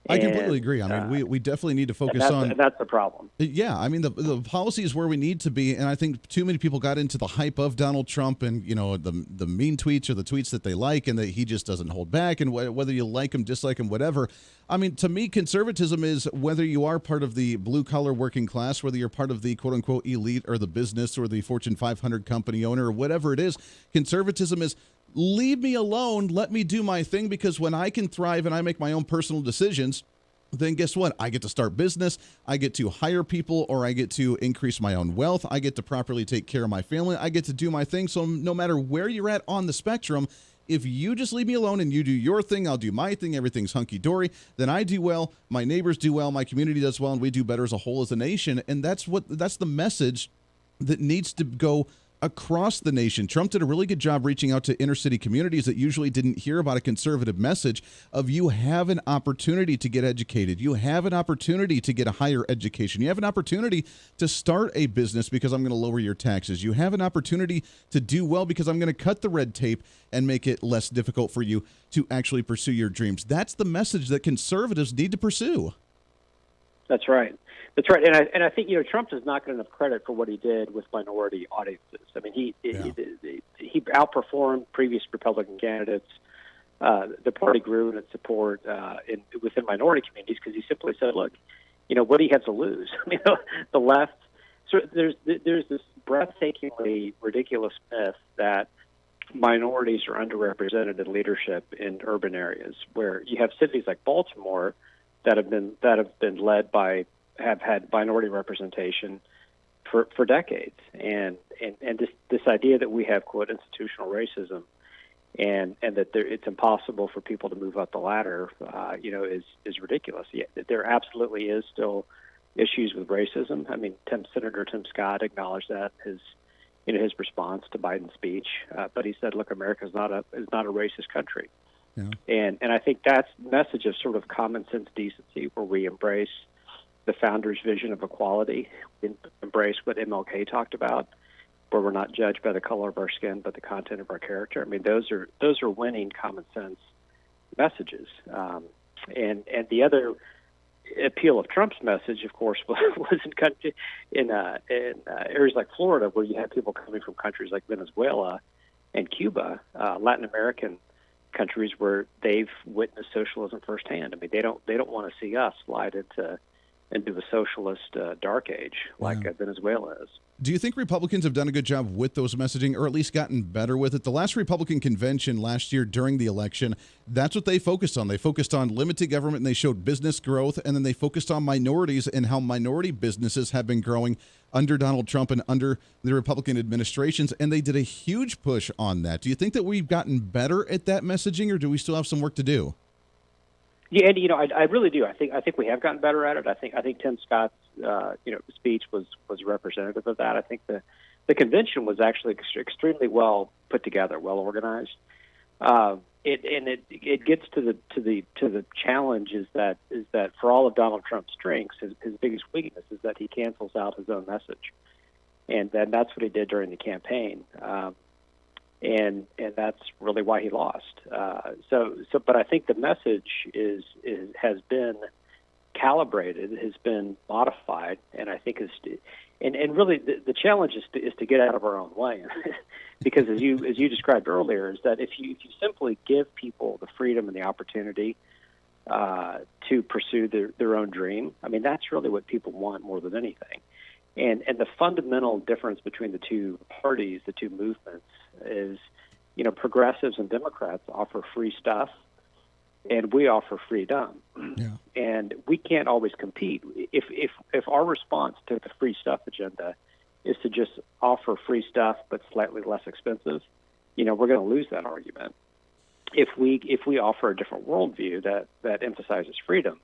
I completely agree. I mean, we definitely need to focus on... And that's the problem. Yeah, I mean, the policy is where we need to be, and I think too many people got into the hype of Donald Trump and, the mean tweets or the tweets that they like and that he just doesn't hold back, and whether you like him, dislike him, whatever. I mean, to me, conservatism is whether you are part of the blue-collar working class, whether you're part of the quote-unquote elite or the business or the Fortune 500 company owner or whatever it is, conservatism is... leave me alone, let me do my thing, because when I can thrive and I make my own personal decisions, then guess what? I get to start business, I get to hire people, or I get to increase my own wealth, I get to properly take care of my family, I get to do my thing. So no matter where you're at on the spectrum, if you just leave me alone and you do your thing, I'll do my thing, everything's hunky-dory, then I do well, my neighbors do well, my community does well, and we do better as a whole as a nation. And that's the message that needs to go across the nation. Trump did a really good job reaching out to inner city communities that usually didn't hear about a conservative message of you have an opportunity to get educated. You have an opportunity to get a higher education. You have an opportunity to start a business because I'm going to lower your taxes. You have an opportunity to do well because I'm going to cut the red tape and make it less difficult for you to actually pursue your dreams. That's the message that conservatives need to pursue. That's right. That's right, and I think Trump does not get enough credit for what he did with minority audiences. I mean, he outperformed previous Republican candidates. The party grew in its support within minority communities because he simply said, "Look, what do you have to lose?" I mean, the left. So there's this breathtakingly ridiculous myth that minorities are underrepresented in leadership in urban areas, where you have cities like Baltimore that have been led by have had minority representation for decades, and this idea that we have quote institutional racism, and that it's impossible for people to move up the ladder, is ridiculous. Yeah, there absolutely is still issues with racism. I mean, Senator Tim Scott acknowledged that his response to Biden's speech, but he said, "Look, America is not a racist country." Yeah. And I think that's the message of sort of common sense decency, where we embrace the founder's vision of equality, embrace what MLK talked about, where we're not judged by the color of our skin, but the content of our character. I mean, those are winning common sense messages. And the other appeal of Trump's message, of course, was in areas like Florida, where you had people coming from countries like Venezuela and Cuba, Latin American countries where they've witnessed socialism firsthand. I mean, they don't want to see us slide into a socialist dark age like Venezuela is. Do you think Republicans have done a good job with those messaging, or at least gotten better with it? The last Republican convention last year during the election, that's what they focused on. They focused on limited government, and they showed business growth, and then they focused on minorities and how minority businesses have been growing under Donald Trump and under the Republican administrations, and they did a huge push on that. Do you think that we've gotten better at that messaging, or do we still have some work to do? Yeah, and I really do. I think we have gotten better at it. I think Tim Scott's speech was representative of that. I think the convention was actually extremely well put together, well organized. It gets to the challenge is that for all of Donald Trump's strengths, his biggest weakness is that he cancels out his own message, and then that's what he did during the campaign. And that's really why he lost. But I think the message has been calibrated, has been modified, and I think and really the challenge is to get out of our own way, because as you described earlier, is that if you simply give people the freedom and the opportunity to pursue their own dream, I mean that's really what people want more than anything. And the fundamental difference between the two parties, the two movements, is, progressives and Democrats offer free stuff, and we offer freedom. Yeah. And we can't always compete. If our response to the free stuff agenda is to just offer free stuff but slightly less expensive, we're going to lose that argument. If we offer a different worldview that emphasizes freedom,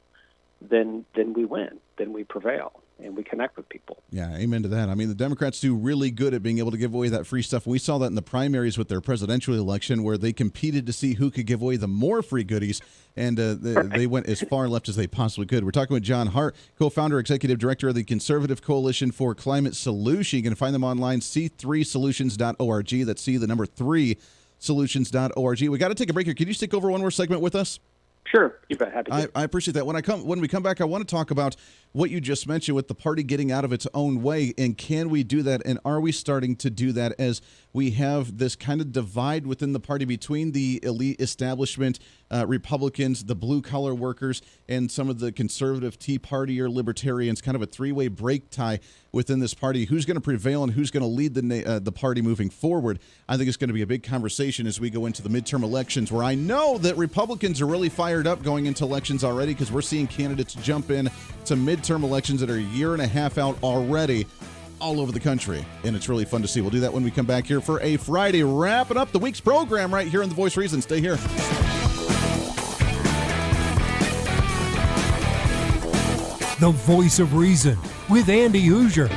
then we win, then we prevail, and we connect with people. Yeah, amen to that. I mean, the Democrats do really good at being able to give away that free stuff. We saw that in the primaries with their presidential election, where they competed to see who could give away the more free goodies, and they went as far left as they possibly could. We're talking with John Hart, co-founder, executive director of the Conservative Coalition for Climate Solution. You can find them online, c3solutions.org. That's C, the number 3, solutions.org. We got to take a break here. Could you stick over one more segment with us? Sure, you bet. Happy to. I appreciate that. When we come back, I want to talk about what you just mentioned with the party getting out of its own way, and can we do that, and are we starting to do that as we have this kind of divide within the party between the elite establishment, Republicans, the blue-collar workers, and some of the conservative Tea Party or libertarians, kind of a three-way break tie within this party. Who's going to prevail and who's going to lead the party moving forward? I think it's going to be a big conversation as we go into the midterm elections, where I know that Republicans are really fired up going into elections already, because we're seeing candidates jump in to midterm elections that are a year and a half out already all over the country, and it's really fun to see. We'll do that when we come back here for a Friday, wrapping up the week's program right here on The Voice of Reason. Stay here. The Voice of Reason with Andy Hooser.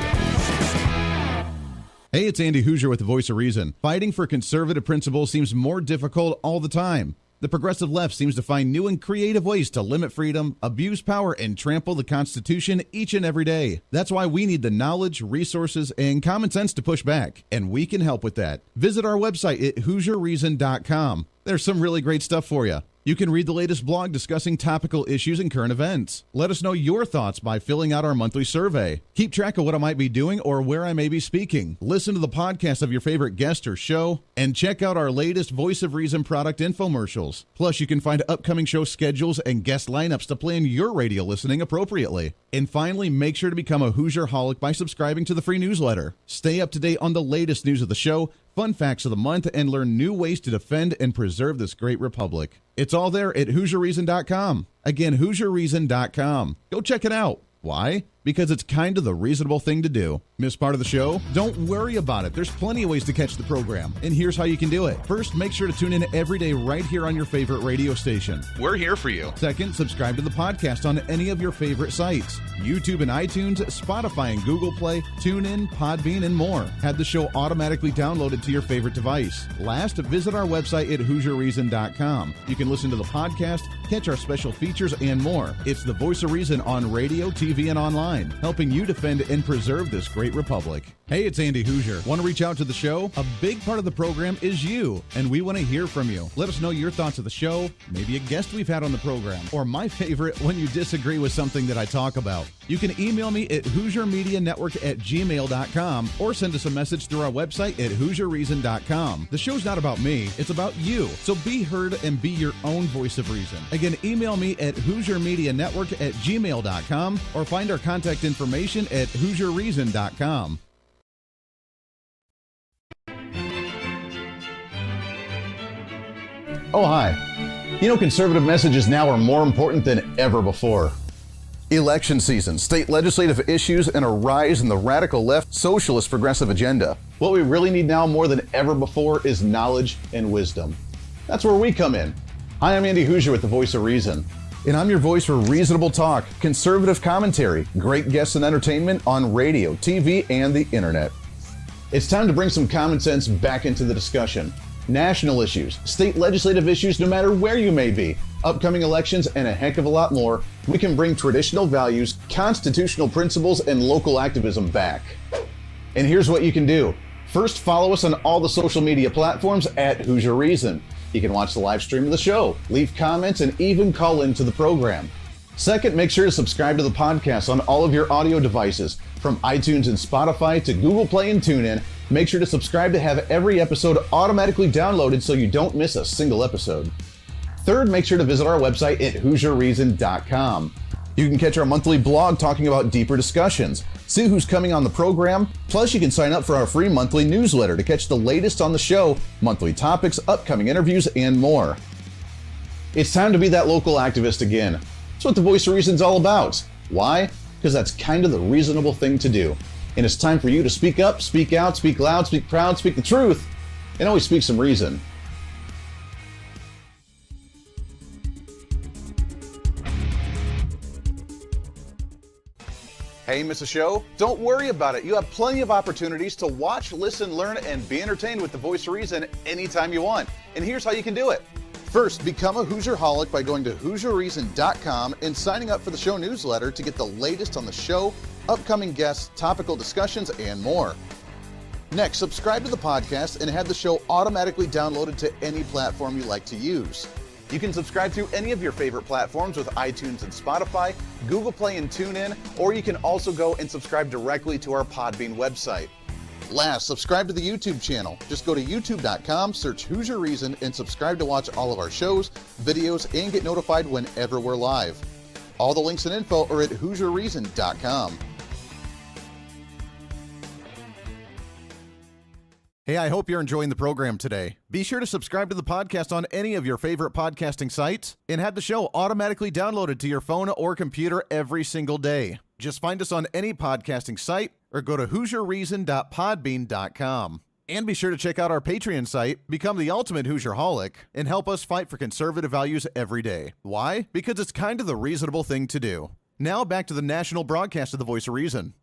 Hey, it's Andy Hooser with The Voice of Reason. Fighting for conservative principles seems more difficult all the time. The progressive left seems to find new and creative ways to limit freedom, abuse power, and trample the Constitution each and every day. That's why we need the knowledge, resources, and common sense to push back, and we can help with that. Visit our website at HooserReason.com. There's some really great stuff for you. You can read the latest blog discussing topical issues and current events. Let us know your thoughts by filling out our monthly survey. Keep track of what I might be doing or where I may be speaking. Listen to the podcast of your favorite guest or show, and check out our latest Voice of Reason product infomercials. Plus, you can find upcoming show schedules and guest lineups to plan your radio listening appropriately. And finally, make sure to become a Hoosier-holic by subscribing to the free newsletter. Stay up to date on the latest news of the show, fun facts of the month, and learn new ways to defend and preserve this great republic. It's all there at HooserReason.com. Again, HooserReason.com. Go check it out. Why? Because it's kind of the reasonable thing to do. Miss part of the show? Don't worry about it. There's plenty of ways to catch the program, and here's how you can do it. First, make sure to tune in every day right here on your favorite radio station. We're here for you. Second, subscribe to the podcast on any of your favorite sites. YouTube and iTunes, Spotify and Google Play, TuneIn, Podbean, and more. Have the show automatically downloaded to your favorite device. Last, visit our website at HooserReason.com. You can listen to the podcast, catch our special features, and more. It's the Voice of Reason on radio, TV, and online, helping you defend and preserve this great republic. Hey, it's Andy Hooser. Want to reach out to the show? A big part of the program is you, and we want to hear from you. Let us know your thoughts of the show, maybe a guest we've had on the program, or my favorite, when you disagree with something that I talk about. You can email me at HooserMediaNetwork@gmail.com or send us a message through our website at HooserReason.com. The show's not about me, it's about you. So be heard and be your own voice of reason. Again, email me at HooserMediaNetwork@gmail.com or find our contact information at HooserReason.com. Oh, hi. You know, conservative messages now are more important than ever before. Election season, state legislative issues, and a rise in the radical left socialist progressive agenda. What we really need now more than ever before is knowledge and wisdom. That's where we come in. Hi, I'm Andy Hooser with the Voice of Reason. And I'm your voice for reasonable talk, conservative commentary, great guests and entertainment on radio, TV, and the internet. It's time to bring some common sense back into the discussion. National issues, state legislative issues, no matter where you may be, upcoming elections, and a heck of a lot more, we can bring traditional values, constitutional principles, and local activism back. And here's what you can do. First, follow us on all the social media platforms at Hooser Reason. You can watch the live stream of the show, leave comments, and even call into the program. Second, make sure to subscribe to the podcast on all of your audio devices, from iTunes and Spotify to Google Play and TuneIn. Make sure to subscribe to have every episode automatically downloaded so you don't miss a single episode. Third, make sure to visit our website at HooserReason.com. You can catch our monthly blog talking about deeper discussions, see who's coming on the program, plus you can sign up for our free monthly newsletter to catch the latest on the show, monthly topics, upcoming interviews, and more. It's time to be that local activist again. That's what the Voice of Reason's all about. Why? Because that's kind of the reasonable thing to do. And it's time for you to speak up, speak out, speak loud, speak proud, speak the truth, and always speak some reason. Hey, miss a show? Don't worry about it. You have plenty of opportunities to watch, listen, learn, and be entertained with the Voice of Reason anytime you want. And here's how you can do it. First, become a Hooserholic by going to HooserReason.com and signing up for the show newsletter to get the latest on the show, upcoming guests, topical discussions, and more. Next, subscribe to the podcast and have the show automatically downloaded to any platform you like to use. You can subscribe through any of your favorite platforms with iTunes and Spotify, Google Play and TuneIn, or you can also go and subscribe directly to our Podbean website. Last, subscribe to the YouTube channel. Just go to youtube.com, search Hooser Reason, and subscribe to watch all of our shows, videos, and get notified whenever we're live. All the links and info are at HooserReason.com. Hey, I hope you're enjoying the program today. Be sure to subscribe to the podcast on any of your favorite podcasting sites and have the show automatically downloaded to your phone or computer every single day. Just find us on any podcasting site or go to HooserReason.podbean.com. And be sure to check out our Patreon site, become the ultimate Hooserholic, and help us fight for conservative values every day. Why? Because it's kind of the reasonable thing to do. Now back to the national broadcast of the Voice of Reason.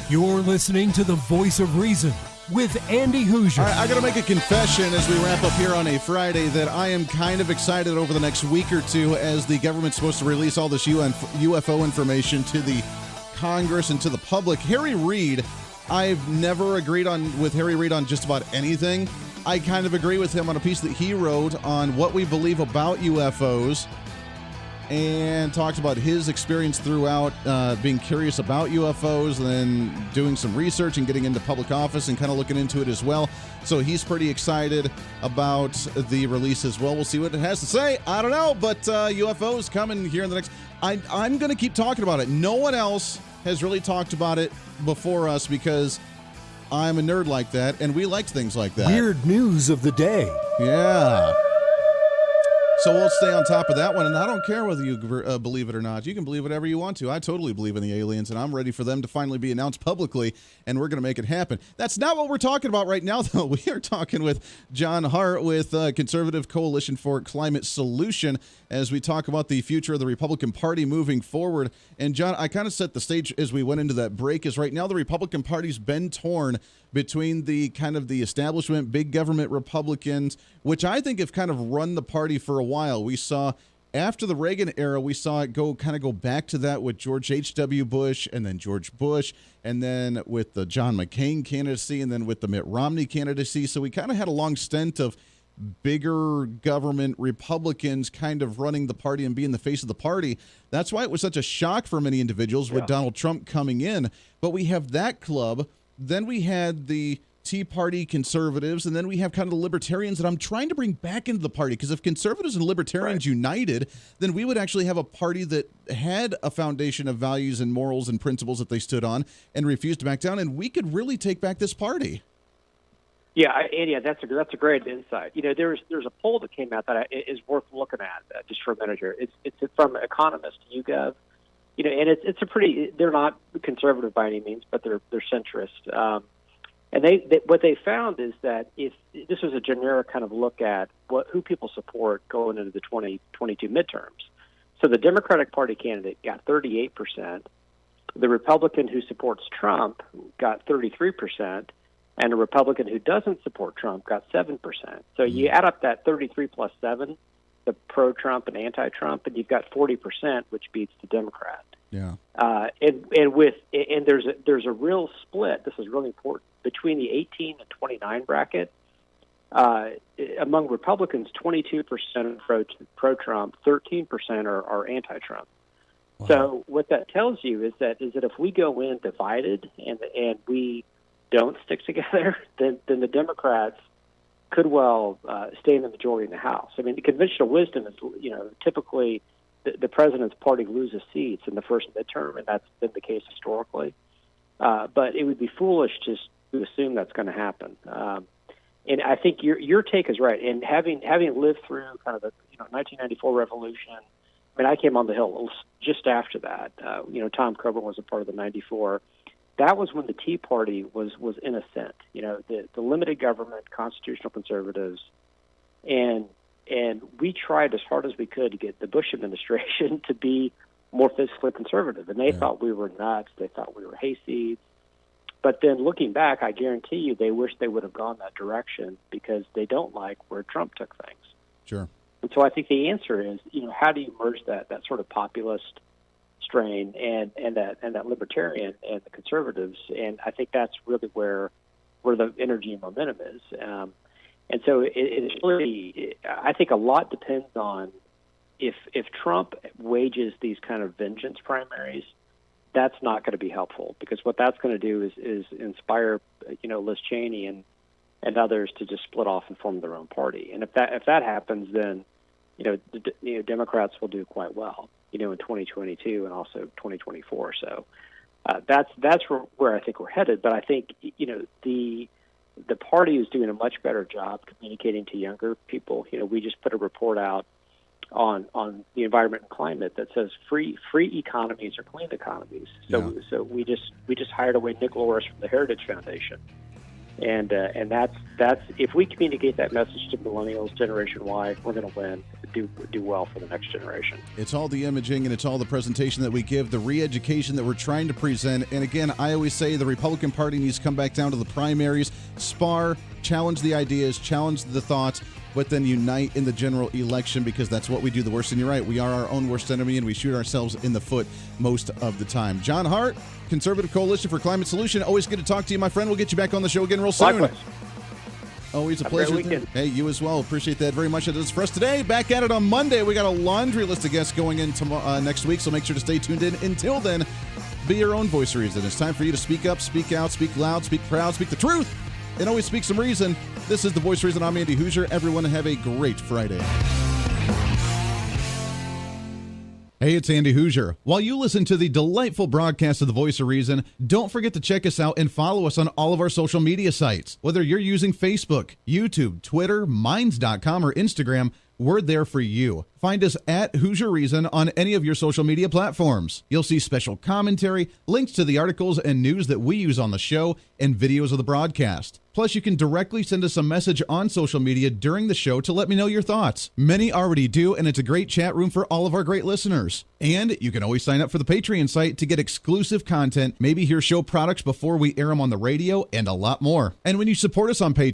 You're listening to the Voice of Reason with Andy Hooser. All right, I got to make a confession as we wrap up here on a Friday that I am kind of excited over the next week or two as the government's supposed to release all this UFO information to the Congress and to the public. Harry Reid, I've never agreed with Harry Reid on just about anything. I kind of agree with him on a piece that he wrote on what we believe about UFOs, and talked about his experience throughout being curious about UFOs and then doing some research and getting into public office and kind of looking into it as well. So he's pretty excited about the release as well. We'll see what it has to say. I don't know, but UFOs coming here in the next... I'm going to keep talking about it. No one else has really talked about it before us because I'm a nerd like that, and we like things like that. Weird news of the day. Yeah. So we'll stay on top of that one, and I don't care whether you believe it or not. You can believe whatever you want to. I totally believe in the aliens, and I'm ready for them to finally be announced publicly, and we're going to make it happen. That's not what we're talking about right now, though. We are talking with John Hart with Conservative Coalition for Climate Solution as we talk about the future of the Republican Party moving forward. And, John, I kind of set the stage as we went into that break, is right now the Republican Party's been torn between the kind of the establishment, big government Republicans, which I think have kind of run the party for a while. We saw after the Reagan era, we saw it go back to that with George H.W. Bush and then George Bush, and then with the John McCain candidacy, and then with the Mitt Romney candidacy. So we kind of had a long stint of bigger government Republicans kind of running the party and being the face of the party. That's why it was such a shock for many individuals with Donald Trump coming in. But we have that club. Then we had the Tea Party conservatives, and then we have kind of the libertarians that I'm trying to bring back into the party, because if conservatives and libertarians united, then we would actually have a party that had a foundation of values and morals and principles that they stood on and refused to back down, and we could really take back this party. Yeah, Andy, that's a great insight. There's a poll that came out that is worth looking at just for a minute here. It's from Economist, YouGov, and it's a pretty. They're not conservative by any means, but they're centrist. And what they found is that if this was a generic kind of look at who people support going into the 2022 midterms. So the Democratic Party candidate got 38%. The Republican who supports Trump got 33%. And a Republican who doesn't support Trump got 7%. So you add up that 33 plus 7, the pro-Trump and anti-Trump, and you've got 40%, which beats the Democrat. Yeah. And there's a real split. This is really important between the 18 and 29 bracket. Among Republicans, 22% are pro-Trump, 13% are anti-Trump. Wow. So what that tells you is that if we go in divided and we don't stick together, then the Democrats could well stay in the majority in the House. I mean, the conventional wisdom is, typically the president's party loses seats in the first midterm, and that's been the case historically. But it would be foolish to assume that's going to happen. And I think your take is right. And having lived through kind of the 1994 revolution, I mean, I came on the Hill just after that. Tom Coburn was a part of the 94. That was when the Tea Party was in ascent. The limited government, constitutional conservatives, and we tried as hard as we could to get the Bush administration to be more fiscally conservative. And they thought we were nuts. They thought we were hayseeds. But then looking back, I guarantee you they wish they would have gone that direction, because they don't like where Trump took things. Sure. And so I think the answer is, how do you merge that sort of populist strain and that libertarian and the conservatives? And I think that's really where the energy and momentum is. And so it's really, I think a lot depends on if Trump wages these kind of vengeance primaries. That's not going to be helpful, because what that's going to do is inspire Liz Cheney and others to just split off and form their own party. And if that happens, then Democrats will do quite well in 2022 and also 2024. So that's where I think we're headed. But I think the party is doing a much better job communicating to younger people. We just put a report out on the environment and climate that says free economies are clean economies. So we just hired away Nick Loris from the Heritage Foundation, and that's if we communicate that message to millennials, Generation Y, we're going to win. Do well for the next generation. It's all the imaging and it's all the presentation that we give, the re-education that we're trying to present. And again, I always say the Republican Party needs to come back down to the primaries, spar, challenge the ideas, challenge the thoughts, but then unite in the general election, because that's what we do the worst. And you're right, we are our own worst enemy, and we shoot ourselves in the foot most of the time. John Hart, Conservative Coalition for Climate Solution. Always good to talk to you, my friend. We'll get you back on the show again real soon. Likewise. Always a pleasure. Hey, you as well. Appreciate that very much. That is for us today. Back at it on Monday. We got a laundry list of guests going in next week, so make sure to stay tuned in. Until then, be your own voice of reason. It's time for you to speak up, speak out, speak loud, speak proud, speak the truth, and always speak some reason. This is The Voice of Reason. I'm Andy Hooser. Everyone have a great Friday. Hey, it's Andy Hooser. While you listen to the delightful broadcast of The Voice of Reason, don't forget to check us out and follow us on all of our social media sites. Whether you're using Facebook, YouTube, Twitter, Minds.com, or Instagram, we're there for you. Find us at Hoosier Reason on any of your social media platforms. You'll see special commentary, links to the articles and news that we use on the show, and videos of the broadcast. Plus, you can directly send us a message on social media during the show to let me know your thoughts. Many already do, and it's a great chat room for all of our great listeners. And you can always sign up for the Patreon site to get exclusive content, maybe hear show products before we air them on the radio, and a lot more. And when you support us on Patreon,